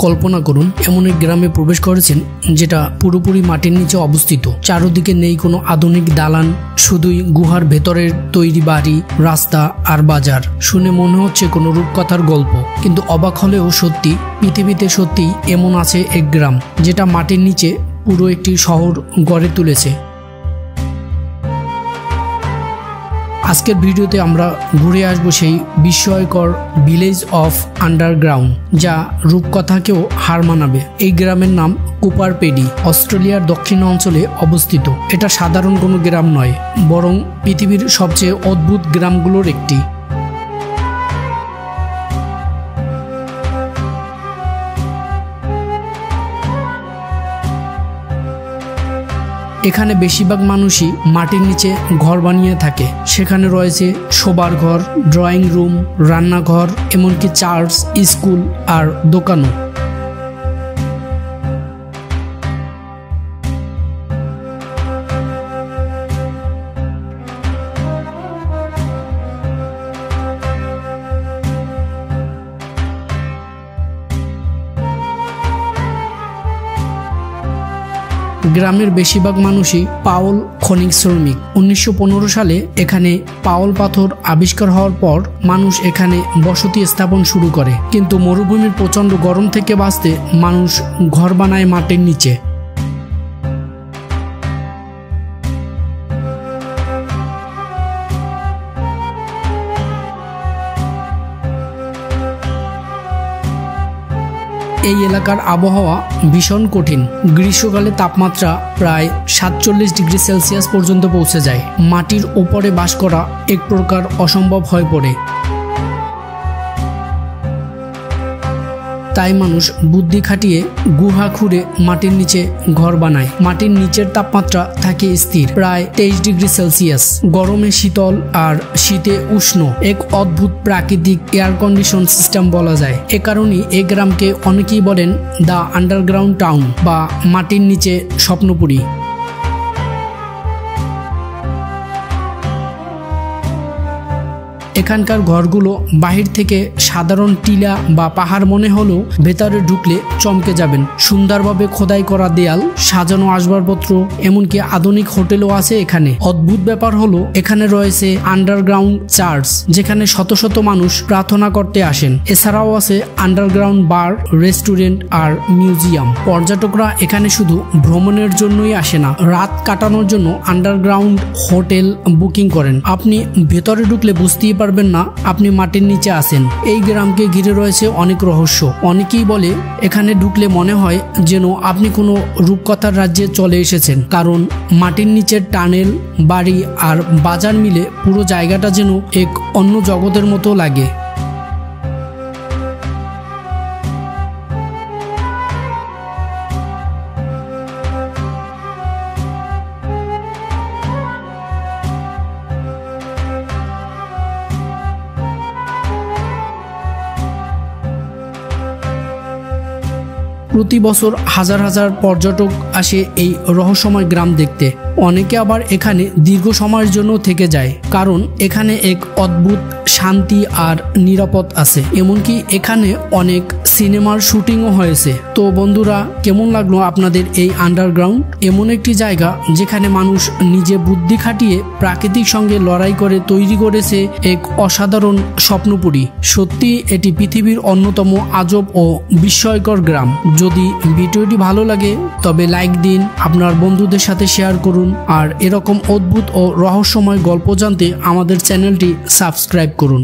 কল্পনা করুন এমন এক গ্রামে প্রবেশ করেছেন যেটা পুরোপুরি মাটির নিচে অবস্থিত। চারদিকে নেই কোনো আধুনিক দালান, শুধুই গুহার ভেতরের তৈরি বাড়ি, রাস্তা আর বাজার। শুনে মনে হচ্ছে কোনো রূপকথার গল্প, কিন্তু অবাক হলেও সত্যি, পৃথিবীতে সত্যি এমন আছে এক গ্রাম যেটা মাটির নিচে পুরো একটি শহর গড়ে তুলেছে। আজকের ভিডিওতে আমরা ঘুরে আসব সেই বিস্ময়কর ভিলেজ অফ আন্ডারগ্রাউন্ড, যা রূপকথাকেও হার মানাবে। এই গ্রামের নাম কুপার পেডি, অস্ট্রেলিয়ার দক্ষিণ অঞ্চলে অবস্থিত। এটা সাধারণ কোনো গ্রাম নয়, বরং পৃথিবীর সবচেয়ে অদ্ভুত গ্রামগুলোর একটি। এখানে বেশিরভাগ মানুষই মাটির নিচে ঘর বানিয়ে থাকে। সেখানে রয়েছে শোবার ঘর, ড্রয়িং রুম, রান্নাঘর, এমনকি চার্চ, স্কুল আর দোকানও। গ্রামের বেশিরভাগ মানুষই পাওল খনিক শ্রমিক। 1915 সালে এখানে পাওল পাথর আবিষ্কার হওয়ার পর মানুষ এখানে বসতি স্থাপন শুরু করে, কিন্তু মরুভূমির প্রচণ্ড গরম থেকে বাঁচতে মানুষ ঘর বানায় মাটির নিচে। এই এলাকার আবহাওয়া ভীষণ কঠিন। গ্রীষ্মকালে তাপমাত্রা প্রায় 47 ডিগ্রি সেলসিয়াস পর্যন্ত পৌঁছে যায়। মাটির উপরে বাস করা এক প্রকার অসম্ভব হয়ে পড়ে। তাই মানুষ বুদ্ধি খাটিয়ে গুহা খুঁড়ে মাটির নিচে ঘর বানায়। মাটির নিচের তাপমাত্রা থাকে স্থির, প্রায় 23 ডিগ্রি সেলসিয়াস। গরমে শীতল আর শীতে উষ্ণ, এক অদ্ভুত প্রাকৃতিক এয়ার কন্ডিশন সিস্টেম বলা যায়। এ কারণেই এই গ্রামকে অনেকেই বলেন দ্য আন্ডারগ্রাউন্ড টাউন বা মাটির নিচে স্বপ্নপুরী। এখানকার ঘরগুলো বাহির থেকে সাধারণ টিলা বা পাহাড় মনে হলেও ভেতরে ঢুকলে চমকে যাবেন। সুন্দরভাবে খোদাই করা দেয়াল, সাজানো আসবাবপত্র, এমনকি আধুনিক হোটেলও আছে এখানে। অদ্ভুত ব্যাপার হলো এখানে রয়েছে আন্ডারগ্রাউন্ড চার্চ, যেখানে শত শত মানুষ প্রার্থনা করতে আসেন। এছাড়াও আছে আন্ডারগ্রাউন্ড বার, রেস্টুরেন্ট আর মিউজিয়াম। পর্যটকরা এখানে শুধু ভ্রমণের জন্যই আসে না, রাত কাটানোর জন্য আন্ডারগ্রাউন্ড হোটেল বুকিং করেন। আপনি ভেতরে ঢুকলে বুঝতেই পারবেন না আপনি মাটির নিচে আছেন। এই গ্রামকে ঘিরে রয়েছে অনেক রহস্য। অনেকেই বলে এখানে ঢুকলে মনে হয় যেন আপনি কোনো রূপকথার রাজ্যে চলে এসেছেন, কারণ মাটির নিচের টানেল, বাড়ি আর বাজার মিলে পুরো জায়গাটা যেন এক অন্য জগতের মতো লাগে। প্রতি বছর হাজার হাজার পর্যটক আসে এই রহস্যময় গ্রাম দেখতে। অনেকে আবার এখানে দীর্ঘ সময়ের জন্য থেকে যায়, কারণ এখানে এক অদ্ভুত শান্তি আর নিরাপদ আছে। এমনকি এখানে অনেক সিনেমার শুটিংও হয়েছে। তো বন্ধুরা, কেমন লাগলো আপনাদের এই আন্ডারগ্রাউন্ড? এমন একটি জায়গা যেখানে মানুষ নিজে বুদ্ধি খাটিয়ে প্রাকৃতিক সঙ্গে লড়াই করে তৈরি করেছে এক অসাধারণ স্বপ্নপুরী। সত্যি এটি পৃথিবীর অন্যতম আজব ও বিস্ময়কর গ্রাম। যদি ভিডিওটি ভালো লাগে তবে লাইক দিন, আপনার বন্ধুদের সাথে শেয়ার করুন, আর এরকম অদ্ভুত ও রহস্যময় গল্প জানতে আমাদের চ্যানেলটি সাবস্ক্রাইব করুন।